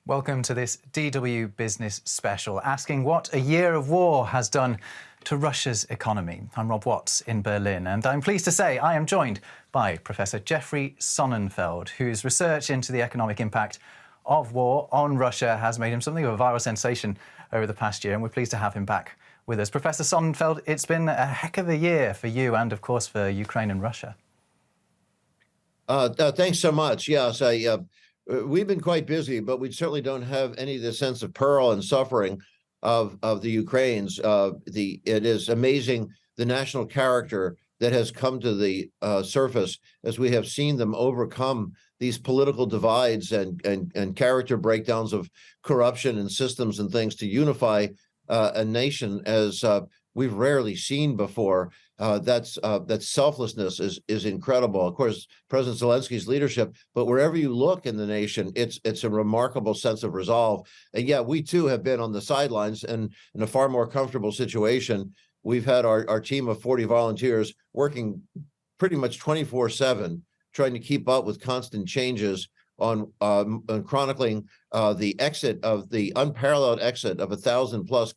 Welcome to this DW Business Special, asking what a year of war has done to Russia's economy. I'm Rob Watts in Berlin, and I'm pleased to say I am joined by Professor Jeffrey Sonnenfeld, whose research into the economic impact of war on Russia has made him something of a viral sensation over the past year, and we're pleased to have him back with us. Professor Sonnenfeld, it's been a heck of a year for you and, of course, for Ukraine and Russia. Thanks so much. Yes, we've been quite busy, but we certainly don't have any of the sense of peril and suffering of the Ukrainians. It is amazing the national character that has come to the surface as we have seen them overcome these political divides and character breakdowns of corruption and systems and things to unify a nation as we've rarely seen before. That selflessness is incredible. Of course, President Zelensky's leadership, but wherever you look in the nation, it's a remarkable sense of resolve. And yeah, we too have been on the sidelines and in a far more comfortable situation. We've had our team of 40 volunteers working pretty much 24/7, trying to keep up with constant changes on chronicling the unparalleled exit of 1,000 plus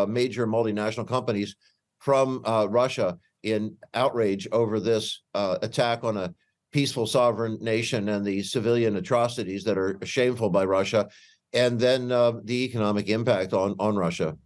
major multinational companies from Russia in outrage over this attack on a peaceful sovereign nation and the civilian atrocities that are shameful by Russia, and then the economic impact on Russia.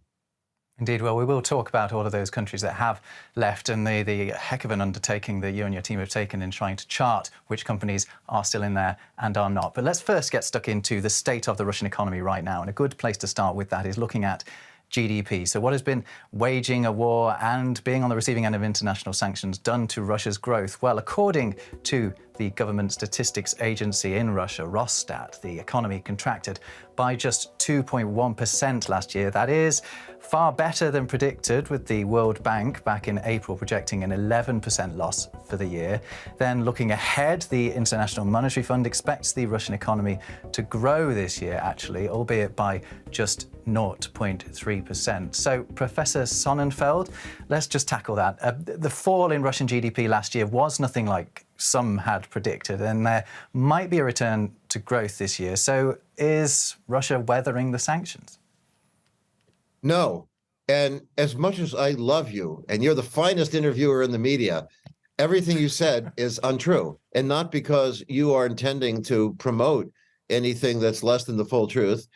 Indeed. Well, we will talk about all of those countries that have left and the heck of an undertaking that you and your team have taken in trying to chart which companies are still in there and are not. But let's first get stuck into the state of the Russian economy right now. And a good place to start with that is looking at GDP. So what has been waging a war and being on the receiving end of international sanctions done to Russia's growth? Well, according to the government statistics agency in Russia, Rosstat, the economy contracted by just 2.1% last year. That is far better than predicted, with the World Bank back in April projecting an 11% loss for the year. Then looking ahead, the International Monetary Fund expects the Russian economy to grow this year, actually, albeit by just 0.3%. So, Professor Sonnenfeld, let's just tackle that. The fall in Russian GDP last year was nothing like some had predicted, and there might be a return to growth this year. So is Russia weathering the sanctions? No. And as much as I love you, and you're the finest interviewer in the media, everything you said is untrue. And not because you are intending to promote anything that's less than the full truth.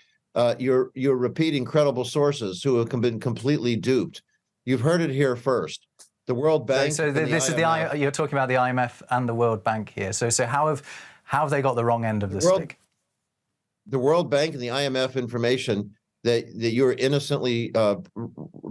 You're repeating credible sources who have been completely duped. You've heard it here first. The World Bank. So this is you're talking about the IMF and the World Bank here. So how have they got the wrong end of the stick? The World Bank and the IMF information that you're innocently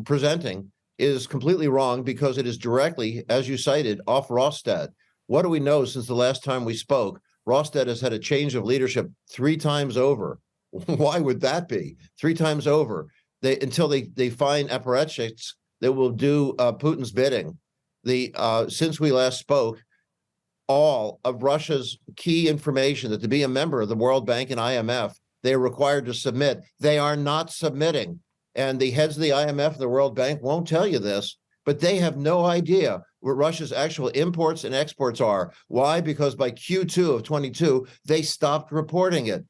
presenting is completely wrong because it is directly, as you cited, off Rosstat. What do we know since the last time we spoke? Rosstat has had a change of leadership 3 times over. Why would that be? 3 times over. Until they find apparatchiks that will do Putin's bidding. Since we last spoke, all of Russia's key information that to be a member of the World Bank and IMF, they are required to submit. They are not submitting. And the heads of the IMF and the World Bank won't tell you this, but they have no idea what Russia's actual imports and exports are. Why? Because by Q2 of 22, they stopped reporting it.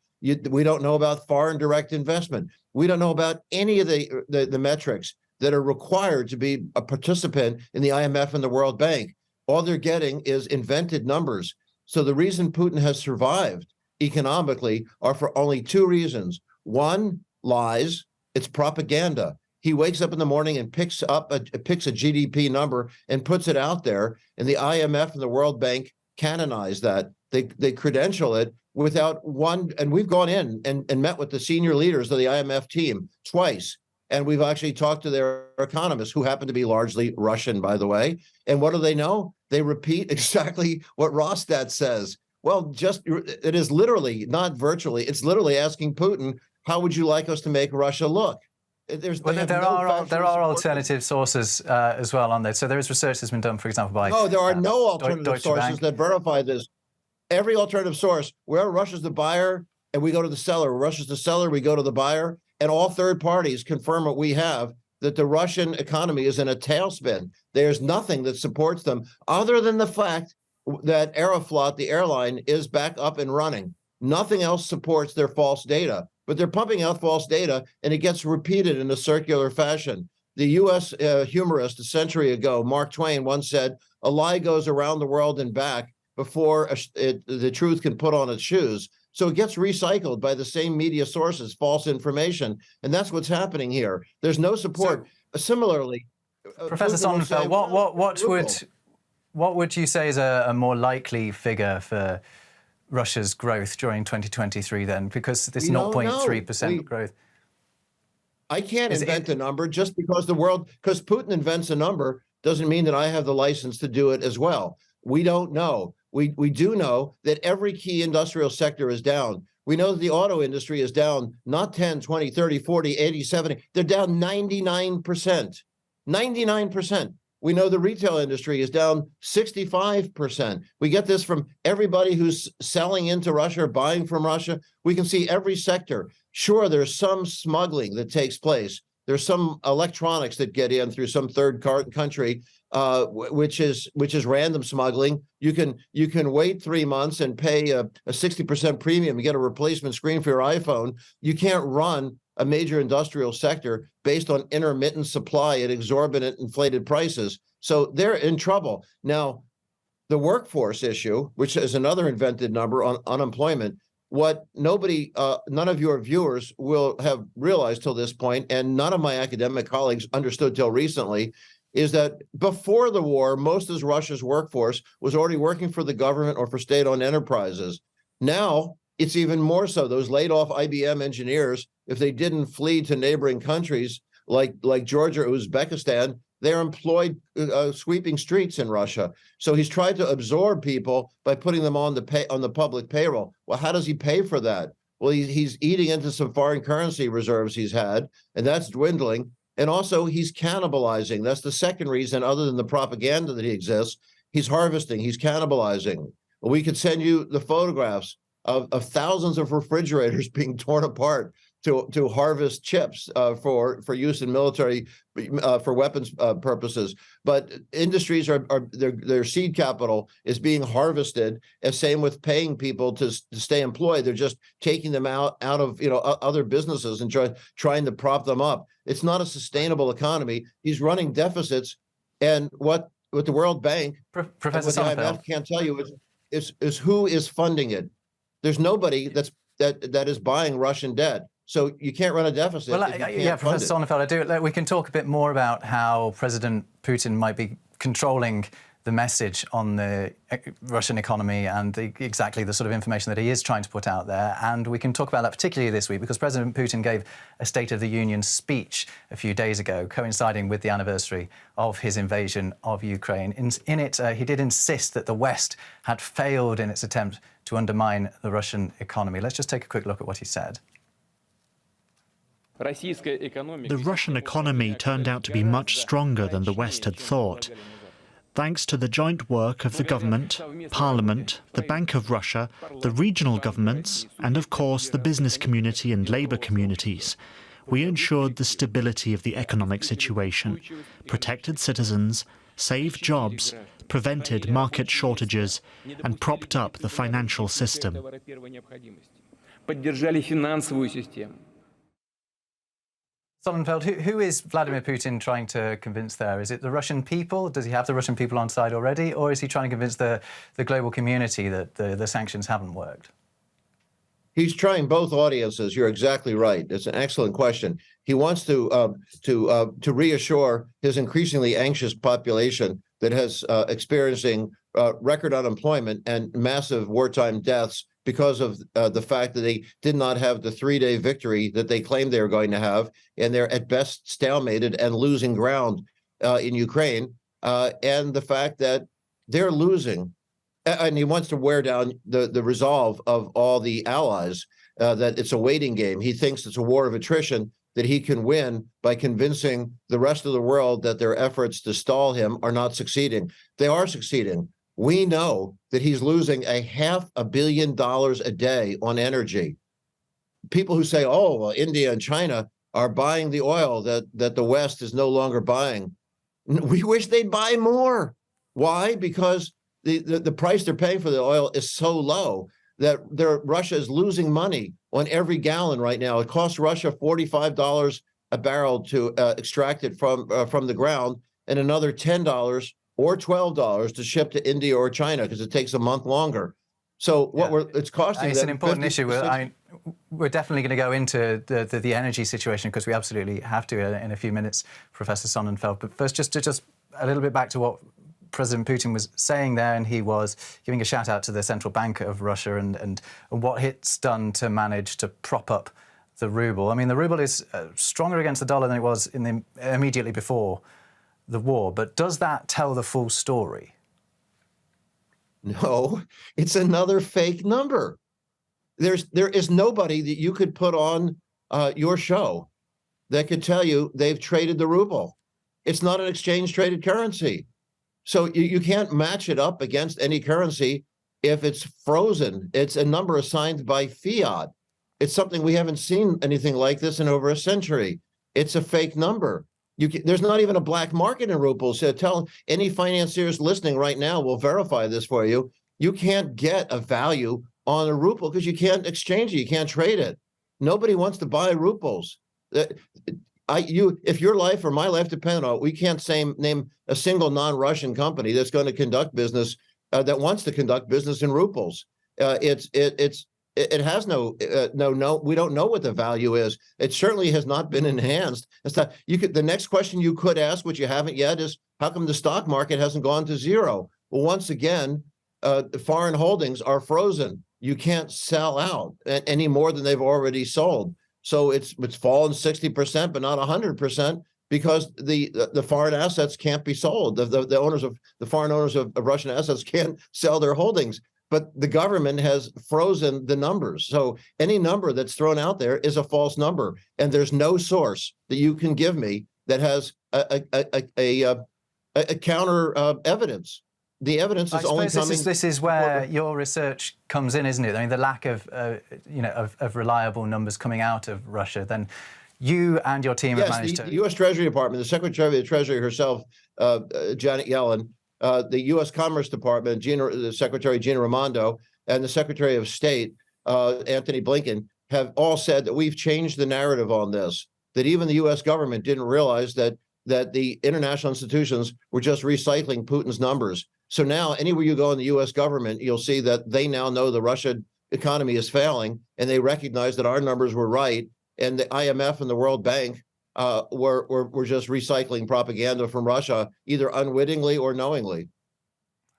We don't know about foreign direct investment. We don't know about any of the metrics that are required to be a participant in the IMF and the World Bank. All they're getting is invented numbers. So the reason Putin has survived economically are for only 2 reasons. One, lies. It's propaganda. He wakes up in the morning and picks a GDP number and puts it out there, and the IMF and the World Bank canonize that. They credential it without one, and we've gone in and met with the senior leaders of the IMF team twice. And we've actually talked to their economists, who happen to be largely Russian, by the way. And what do they know? They repeat exactly what Rosstat says. Well, it is literally, not virtually, it's literally asking Putin, how would you like us to make Russia look? There are alternative sources as well on there. So there is research that's been done, for example, by... No, there are no alternative Deutsche sources Bank that verify this. Every alternative source, where Russia's the buyer and we go to the seller, where Russia's the seller, we go to the buyer. And all third parties confirm what we have, that the Russian economy is in a tailspin. There's nothing that supports them other than the fact that Aeroflot, the airline, is back up and running. Nothing else supports their false data. but they're pumping out false data, and it gets repeated in a circular fashion. The U.S. Humorist a century ago, Mark Twain, once said, "A lie goes around the world and back before the truth can put on its shoes." So it gets recycled by the same media sources, false information, and that's what's happening here. There's no support. Similarly, Professor Sonnenfeld, what would you say is a more likely figure for Russia's growth during 2023 then? Because this 0.3% growth. I can't invent a number just because because Putin invents a number doesn't mean that I have the license to do it as well. We don't know. We do know that every key industrial sector is down. We know that the auto industry is down, not 10, 20, 30, 40, 80, 70. They're down 99%. 99%. We know the retail industry is down 65%. We get this from everybody who's selling into Russia or buying from Russia. We can see every sector. Sure, there's some smuggling that takes place. There's some electronics that get in through some third country, which is random smuggling. You can wait 3 months and pay a 60% premium to get a replacement screen for your iPhone. You can't run a major industrial sector based on intermittent supply at exorbitant inflated prices. So they're in trouble. Now, the workforce issue, which is another invented number on unemployment, what none of your viewers will have realized till this point, and none of my academic colleagues understood till recently, is that before the war, most of Russia's workforce was already working for the government or for state-owned enterprises. Now, it's even more so. Those laid-off IBM engineers, if they didn't flee to neighboring countries like Georgia or Uzbekistan, they're employed sweeping streets in Russia. So he's tried to absorb people by putting them on the public payroll. Well, how does he pay for that? Well, he's eating into some foreign currency reserves he's had, and that's dwindling. And also, he's cannibalizing. That's the second reason, other than the propaganda that he exists. He's harvesting. He's cannibalizing. We could send you the photographs of thousands of refrigerators being torn apart to harvest chips for use in military, for weapons purposes. But industries their seed capital is being harvested, and same with paying people to stay employed. They're just taking them out of other businesses and trying to prop them up. It's not a sustainable economy. He's running deficits, and what the World Bank, Professor Sonnenfeld, the IMF can't tell you is who is funding it. There's nobody that is buying Russian debt. So you can't run a deficit. Well, yeah, Professor Sonnenfeld, we can talk a bit more about how President Putin might be controlling the message on the Russian economy and exactly the sort of information that he is trying to put out there. And we can talk about that particularly this week because President Putin gave a State of the Union speech a few days ago, coinciding with the anniversary of his invasion of Ukraine. In it, he did insist that the West had failed in its attempt to undermine the Russian economy. Let's just take a quick look at what he said. The Russian economy turned out to be much stronger than the West had thought. Thanks to the joint work of the government, parliament, the Bank of Russia, the regional governments, and of course the business community and labor communities, we ensured the stability of the economic situation, protected citizens, saved jobs, prevented market shortages, and propped up the financial system. Sonnenfeld, who is Vladimir Putin trying to convince there? Is it the Russian people? Does he have the Russian people on side already? Or is he trying to convince the global community that the sanctions haven't worked? He's trying both audiences. You're exactly right. It's an excellent question. He wants to reassure his increasingly anxious population that has experiencing record unemployment and massive wartime deaths because of the fact that they did not have the 3-day victory that they claimed they were going to have, and they're at best stalemated and losing ground in Ukraine, and the fact that they're losing. And he wants to wear down the resolve of all the allies, that it's a waiting game. He thinks it's a war of attrition that he can win by convincing the rest of the world that their efforts to stall him are not succeeding. They are succeeding. We know that he's losing $500 million a day on energy. People who say, oh, well, India and China are buying the oil that the West is no longer buying. We wish they'd buy more. Why? Because the price they're paying for the oil is so low that Russia is losing money on every gallon right now. It costs Russia $45 a barrel to extract it from the ground, and another $10 or $12 to ship to India or China because it takes a month longer. So it's costing it's them an important issue. 50 to We're definitely going to go into the energy situation because we absolutely have to in a few minutes, Professor Sonnenfeld. But first, just a little bit back to what President Putin was saying there, and he was giving a shout out to the central bank of Russia and what it's done to manage to prop up the ruble. I mean, the ruble is stronger against the dollar than it was immediately before the war. But does that tell the full story? No, it's another fake number. There is nobody that you could put on your show that could tell you they've traded the ruble. It's not an exchange traded currency. So you can't match it up against any currency if it's frozen. It's a number assigned by fiat. It's something we haven't seen anything like this in over a century. It's a fake number. There's not even a black market in rubles. So tell any financiers listening right now, will verify this for you. You can't get a value on a ruble because you can't exchange it. You can't trade it. Nobody wants to buy rubles. If your life or my life depend on it, we can't name a single non-Russian company that's going to conduct business that wants to conduct business in rubles. It has no. We don't know what the value is. It certainly has not been enhanced. The next question you could ask, which you haven't yet, is how come the stock market hasn't gone to zero? Well, once again, foreign holdings are frozen. You can't sell out any more than they've already sold. So it's fallen 60%, but not 100%, because the foreign assets can't be sold. The foreign owners of Russian assets can't sell their holdings. But the government has frozen the numbers. So any number that's thrown out there is a false number. And there's no source that you can give me that has a counter evidence. The evidence is only coming. This is where your research comes in, isn't it? I mean, the lack of reliable numbers coming out of Russia. Then you and your team have managed to. The U.S. Treasury Department, the Secretary of the Treasury herself, Janet Yellen, the U.S. Commerce Department, the Secretary Gina Raimondo, and the Secretary of State, Anthony Blinken, have all said that we've changed the narrative on this, that even the U.S. government didn't realize that the international institutions were just recycling Putin's numbers. So now anywhere you go in the U.S. government, you'll see that they now know the Russian economy is failing, and they recognize that our numbers were right, and the IMF and the World Bank were just recycling propaganda from Russia, either unwittingly or knowingly.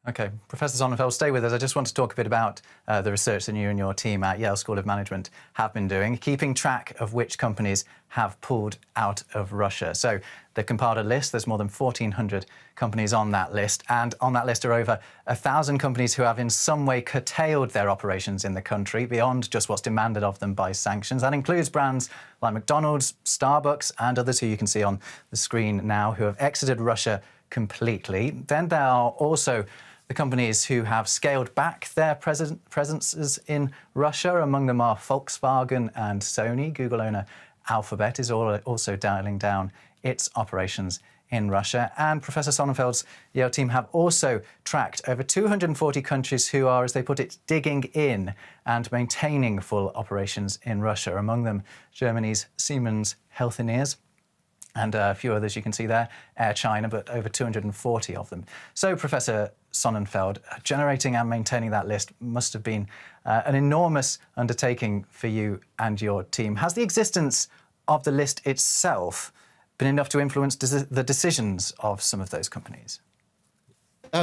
Okay, Professor Sonnenfeld, stay with us. I just want to talk a bit about the research that you and your team at Yale School of Management have been doing, keeping track of which companies have pulled out of Russia. So they compiled a list. There's more than 1,400 companies on that list. And on that list are over 1,000 companies who have in some way curtailed their operations in the country beyond just what's demanded of them by sanctions. That includes brands like McDonald's, Starbucks, and others who you can see on the screen now who have exited Russia completely. Then there are also the companies who have scaled back their presences in Russia. Among them are Volkswagen and Sony. Google owner Alphabet is also dialing down its operations in Russia. And Professor Sonnenfeld's Yale team have also tracked over 240 countries who are, as they put it, digging in and maintaining full operations in Russia. Among them, Germany's Siemens Healthineers, and a few others you can see there, Air China, but over 240 of them. So, Professor Sonnenfeld, generating and maintaining that list must have been an enormous undertaking for you and your team. Has the existence of the list itself been enough to influence the decisions of some of those companies?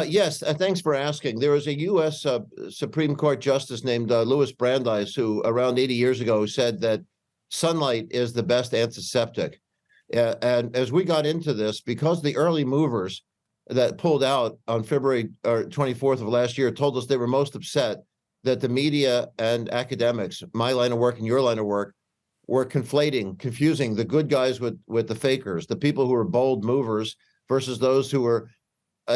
Yes, thanks for asking. There was a U.S. Supreme Court justice named Louis Brandeis who, around 80 years ago, said that sunlight is the best antiseptic. And as we got into this, because the early movers that pulled out on February 24th of last year told us they were most upset that the media and academics, my line of work and your line of work, were confusing the good guys with the fakers, the people who were bold movers versus those who were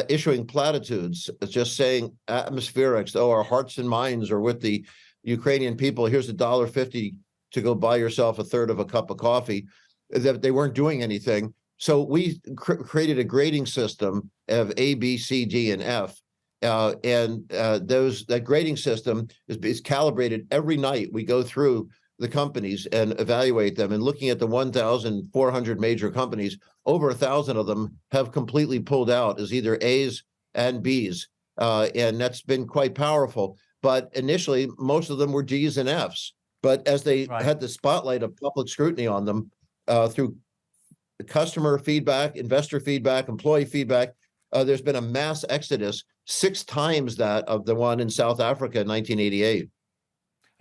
issuing platitudes, just saying atmospherics, our hearts and minds are with the Ukrainian people. Here's $1.50 to go buy yourself a third of a cup of coffee. That they weren't doing anything. So we created a grading system of A, B, C, D, and F. That grading system is calibrated every night. We go through the companies and evaluate them. And looking at the 1,400 major companies, over 1,000 of them have completely pulled out as either A's and B's. And that's been quite powerful. But initially, most of them were D's and F's. But as they had the spotlight of public scrutiny on them through customer feedback, investor feedback, employee feedback, there's been a mass exodus, 6 times that of the one in South Africa in 1988.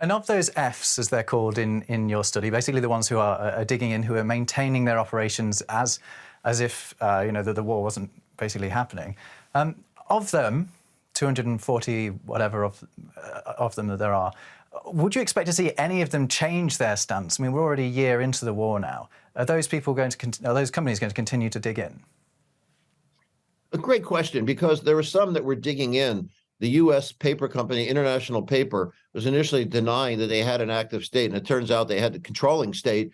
And of those Fs, as they're called in your study, basically the ones who are digging in, who are maintaining their operations as if the war wasn't basically happening. Of them, 240 whatever of them that there are, would you expect to see any of them change their stance? I mean, we're already a year into the war now. Are those companies going to continue to dig in? A great question, because there were some that were digging in. The U.S. paper company, International Paper, was initially denying that they had an active state, and it turns out they had a controlling stake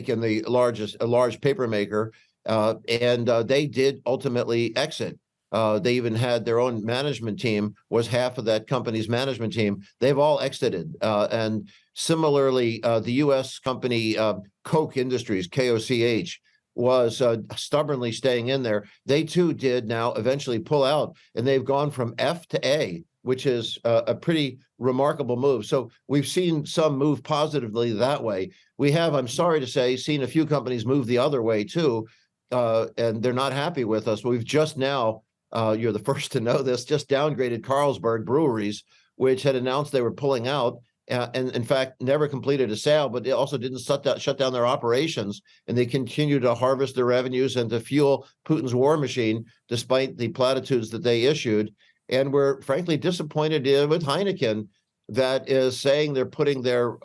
in the large paper maker, and they did ultimately exit. They even had their own management team, was half of that company's management team. They've all exited. And similarly, the U.S. company Koch Industries, KOCH, was stubbornly staying in there. They too did now eventually pull out, and they've gone from F to A, which is a pretty remarkable move. So we've seen some move positively that way. We have, I'm sorry to say, seen a few companies move the other way too, and they're not happy with us. We've just now, you're the first to know this, just downgraded Carlsberg Breweries, which had announced they were pulling out, and in fact never completed a sale, but it also didn't shut down their operations, and they continue to harvest their revenues and to fuel Putin's war machine despite the platitudes that they issued. And we're frankly disappointed with Heineken, that is saying they're putting their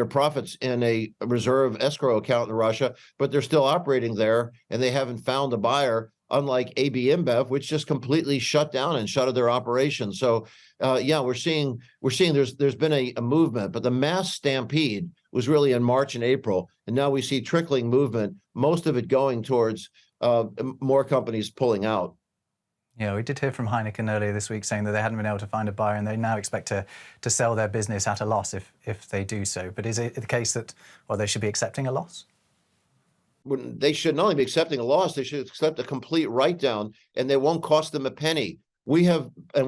profits in a reserve escrow account in Russia, but they're still operating there, and they haven't found a buyer, unlike AB InBev, which just completely shut down and shuttered their operations. So we're seeing there's been a movement, but the mass stampede was really in March and April, and now we see trickling movement, most of it going towards more companies pulling out. Yeah, we did hear from Heineken earlier this week saying that they hadn't been able to find a buyer, and they now expect to sell their business at a loss if they do so. But is it the case that, well, they should be accepting a loss? They should not only be accepting a loss, they should accept a complete write-down, and they won't cost them a penny. We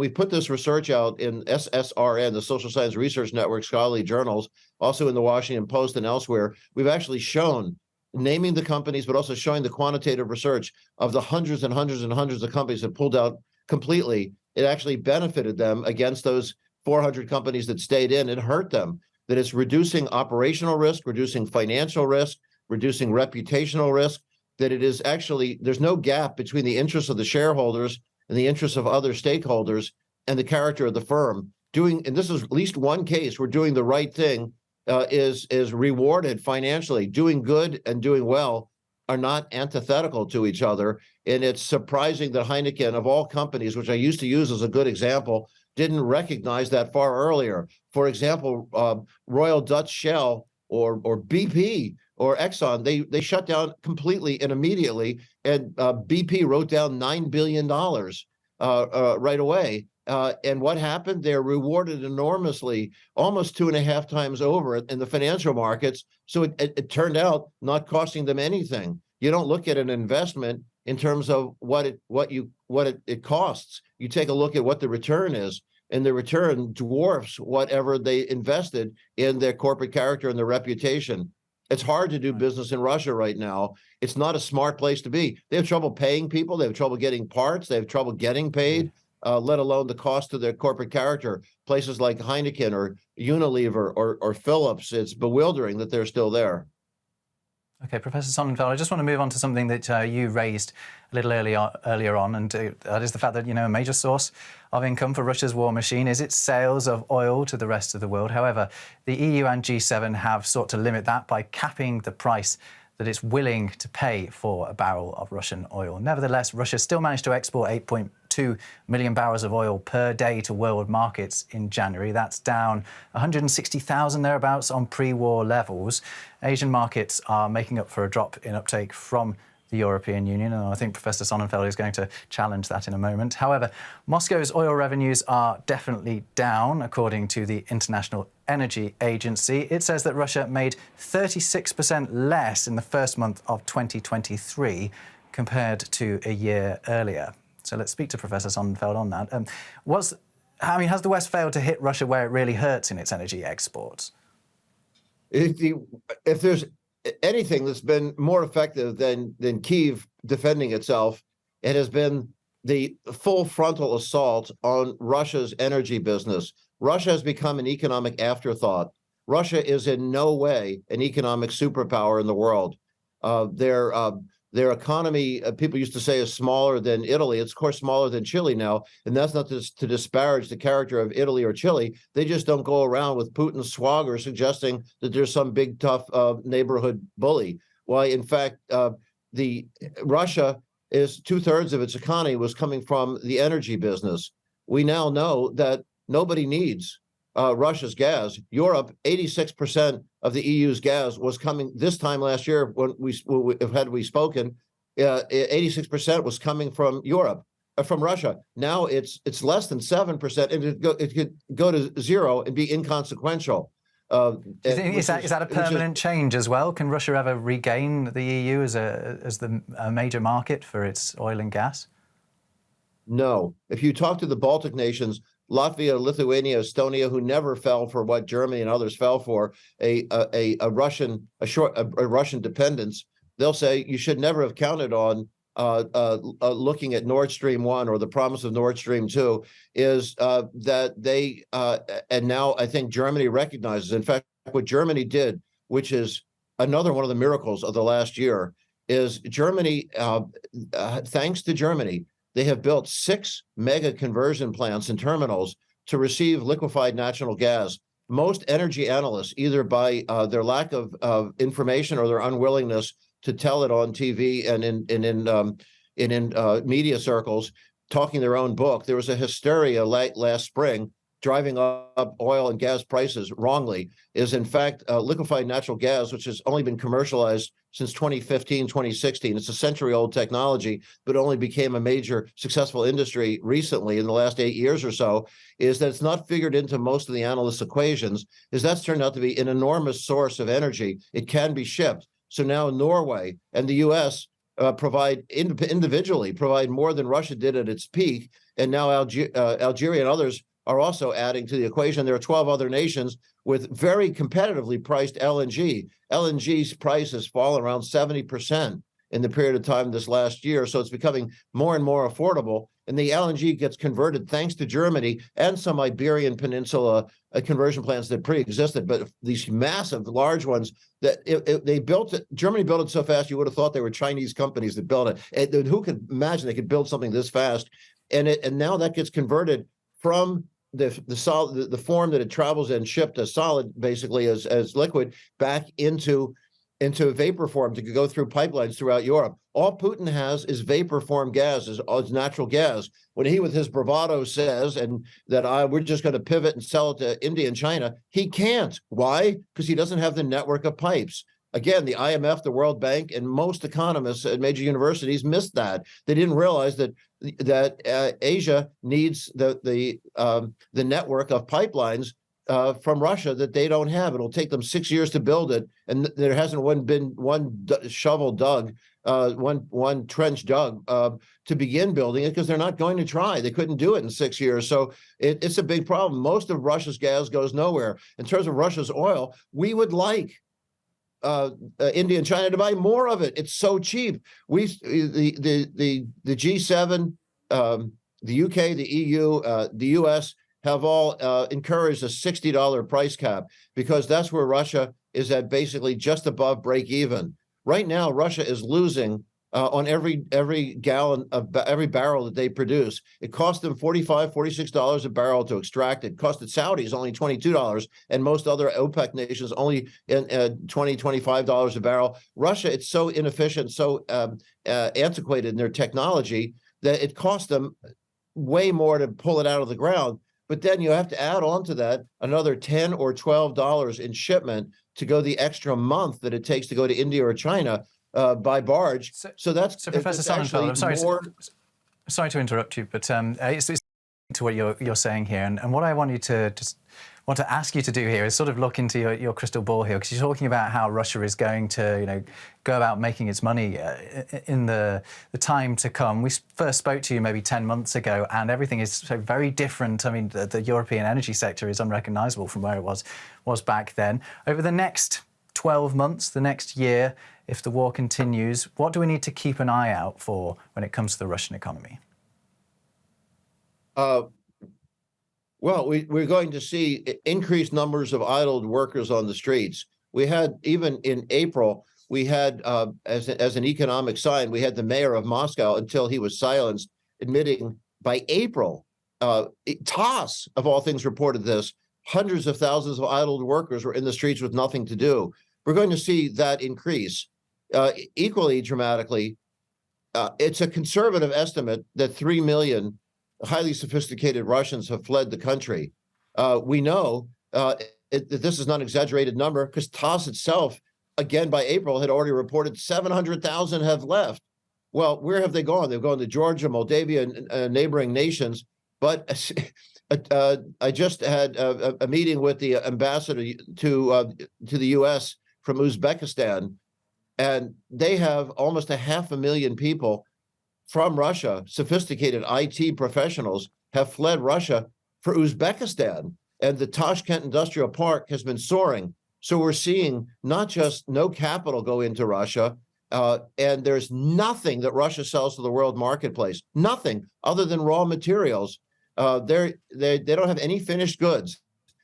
put this research out in SSRN, the Social Science Research Network scholarly journals, also in the Washington Post and elsewhere. We've actually shown, naming the companies, but also showing the quantitative research of the hundreds and hundreds and hundreds of companies that pulled out completely. It actually benefited them against those 400 companies that stayed in. It hurt them. That it's reducing operational risk, reducing financial risk, reducing reputational risk, that it is actually, there's no gap between the interests of the shareholders and the interests of other stakeholders and the character of the firm. And this is at least one case where doing the right thing is rewarded financially. Doing good and doing well are not antithetical to each other. And it's surprising that Heineken, of all companies, which I used to use as a good example, didn't recognize that far earlier. For example, Royal Dutch Shell or BP or Exxon, they shut down completely and immediately, and BP wrote down $9 billion right away. And what happened? They're rewarded enormously, almost 2.5 times over in the financial markets. So it turned out not costing them anything. You don't look at an investment in terms of what it costs. You take a look at what the return is, and the return dwarfs whatever they invested in their corporate character and their reputation. It's hard to do business in Russia right now. It's not a smart place to be. They have trouble paying people. They have trouble getting parts. They have trouble getting paid, let alone the cost of their corporate character. Places like Heineken or Unilever or Philips, it's bewildering that they're still there. Okay, Professor Sonnenfeld, I just want to move on to something that you raised a little earlier on, and that is the fact that, a major source of income for Russia's war machine is its sales of oil to the rest of the world. However, the EU and G7 have sought to limit that by capping the price that it's willing to pay for a barrel of Russian oil. Nevertheless, Russia still managed to export 8.2 million barrels of oil per day to world markets in January. That's down 160,000 thereabouts on pre-war levels. Asian markets are making up for a drop in uptake from the European Union, and I think Professor Sonnenfeld is going to challenge that in a moment. However, Moscow's oil revenues are definitely down, according to the International Energy Agency. It says that Russia made 36% less in the first month of 2023 compared to a year earlier. So let's speak to Professor Sonnenfeld on that. Has the West failed to hit Russia where it really hurts in its energy exports? If there's anything that's been more effective than Kyiv defending itself, it has been the full frontal assault on Russia's energy business. Russia has become an economic afterthought. Russia is in no way an economic superpower in the world. Their economy, people used to say, is smaller than Italy. It's, of course, smaller than Chile now. And that's not to disparage the character of Italy or Chile. They just don't go around with Putin's swagger suggesting that there's some big, tough neighborhood bully. Why, in fact, Russia is 2/3 of its economy was coming from the energy business. We now know that nobody needs Russia's gas. Europe, 86% of the EU's gas was coming this time last year when we spoken. 86% was coming from Europe, from Russia. Now it's less than 7%, and it could go to zero and be inconsequential. Is that a permanent change as well? Can Russia ever regain the EU as a major market for its oil and gas? No. If you talk to the Baltic nations, Latvia, Lithuania, Estonia, who never fell for what Germany and others fell for, a Russian dependence, they'll say you should never have counted on looking at Nord Stream 1 or the promise of Nord Stream 2, is that they, and now I think Germany recognizes, in fact, what Germany did, which is another one of the miracles of the last year, is Germany, thanks to Germany, they have built 6 mega conversion plants and terminals to receive liquefied natural gas. Most energy analysts, either by their lack of information or their unwillingness to tell it on TV and in media circles, talking their own book, there was a hysteria last spring driving up oil and gas prices wrongly, is in fact liquefied natural gas, which has only been commercialized since 2015, 2016. It's a century-old technology, but only became a major successful industry recently in the last 8 years or so, is that it's not figured into most of the analysts' equations, is that's turned out to be an enormous source of energy. It can be shipped. So now Norway and the U.S. individually provide more than Russia did at its peak, and now Algeria and others are also adding to the equation. There are 12 other nations with very competitively priced LNG. LNG's price has fallen around 70% in the period of time this last year, so it's becoming more and more affordable. And the LNG gets converted thanks to Germany and some Iberian Peninsula conversion plants that pre-existed, but these massive, large ones that they built it. Germany built it so fast you would have thought they were Chinese companies that built it. Who could imagine they could build something this fast? And now that gets converted from the form that it travels in, shipped as solid, basically as liquid, back into vapor form to go through pipelines throughout Europe. All Putin has is vapor form gas, is natural gas. When he, with his bravado, says that we're just going to pivot and sell it to India and China, he can't. Why? Because he doesn't have the network of pipes. Again, the IMF, the World Bank, and most economists at major universities missed that. They didn't realize that Asia needs the network of pipelines from Russia that they don't have. It'll take them 6 years to build it, and there hasn't been one shovel dug, one trench dug to begin building it, because they're not going to try. They couldn't do it in 6 years. So it's a big problem. Most of Russia's gas goes nowhere. In terms of Russia's oil, we would like India and China to buy more of it. It's so cheap. The G7, the UK, the EU, the US have all encouraged a $60 price cap, because that's where Russia is at, basically just above break even. Right now, Russia is losing on every gallon of every barrel that they produce. It cost them $45, $46 a barrel to extract it. It costed Saudis only $22, and most other OPEC nations only $20, $25 a barrel. Russia, it's so inefficient, so antiquated in their technology that it cost them way more to pull it out of the ground. But then you have to add on to that another $10 or $12 in shipment to go the extra month that it takes to go to India or China. by barge. So that's so Professor Sonnenfeld. I'm sorry to interrupt you, but it's to what you're saying here, and what I want you to want to ask you to do here is sort of look into your crystal ball here, because you're talking about how Russia is going to, go about making its money in the time to come. We first spoke to you maybe 10 months ago, and everything is so very different. I mean, the European energy sector is unrecognisable from where it was back then. Over the next 12 months, the next year, if the war continues, what do we need to keep an eye out for when it comes to the Russian economy? Well, we're going to see increased numbers of idled workers on the streets. We had, even in April, we had, as an economic sign, we had the mayor of Moscow, until he was silenced, admitting by April, TASS, of all things, reported this, hundreds of thousands of idled workers were in the streets with nothing to do. We're going to see that increase. Equally dramatically, it's a conservative estimate that 3 million highly sophisticated Russians have fled the country. We know that this is not an exaggerated number, because TASS itself, again by April, had already reported 700,000 have left. Well, where have they gone? They've gone to Georgia, Moldavia, and neighboring nations. But I just had a meeting with the ambassador to the U.S. from Uzbekistan, and they have almost 500,000 people from Russia, sophisticated IT professionals, have fled Russia for Uzbekistan, and the Tashkent Industrial Park has been soaring. So we're seeing not just no capital go into Russia, and there's nothing that Russia sells to the world marketplace, nothing other than raw materials. They don't have any finished goods.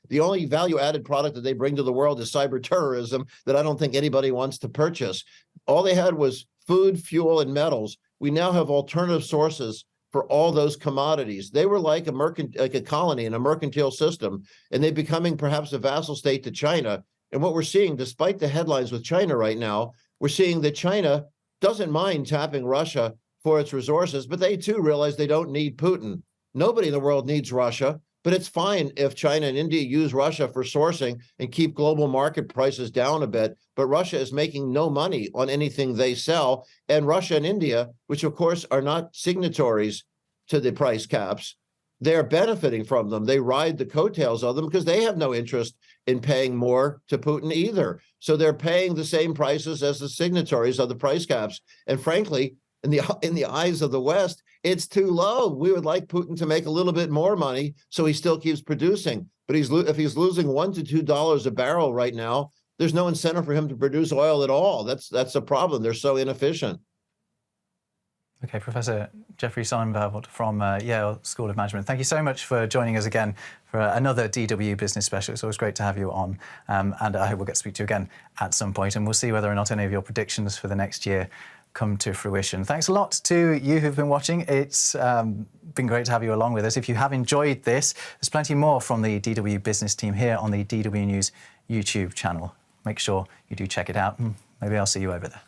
The only value-added product that they bring to the world is cyber terrorism that I don't think anybody wants to purchase. All they had was food, fuel, and metals. We now have alternative sources for all those commodities. They were like a colony in a mercantile system, and they're becoming perhaps a vassal state to China. And what we're seeing, despite the headlines with China right now, we're seeing that China doesn't mind tapping Russia for its resources, but they too realize they don't need Putin. Nobody in the world needs Russia, but it's fine if China and India use Russia for sourcing and keep global market prices down a bit. But Russia is making no money on anything they sell. And Russia and India, which of course are not signatories to the price caps, they're benefiting from them. They ride the coattails of them because they have no interest in paying more to Putin either. So they're paying the same prices as the signatories of the price caps. And frankly, in the eyes of the West, it's too low. We would like Putin to make a little bit more money so he still keeps producing. But if he's losing $1 to $2 a barrel right now, there's no incentive for him to produce oil at all. That's a problem. They're so inefficient. Okay, Professor Jeffrey Sonnenfeld from Yale School of Management, thank you so much for joining us again for another DW Business Special. It's always great to have you on, and I hope we'll get to speak to you again at some point, and we'll see whether or not any of your predictions for the next year come to fruition. Thanks a lot to you who've been watching. It's been great to have you along with us. If you have enjoyed this, there's plenty more from the DW Business team here on the DW News YouTube channel. Make sure you do check it out, and maybe I'll see you over there.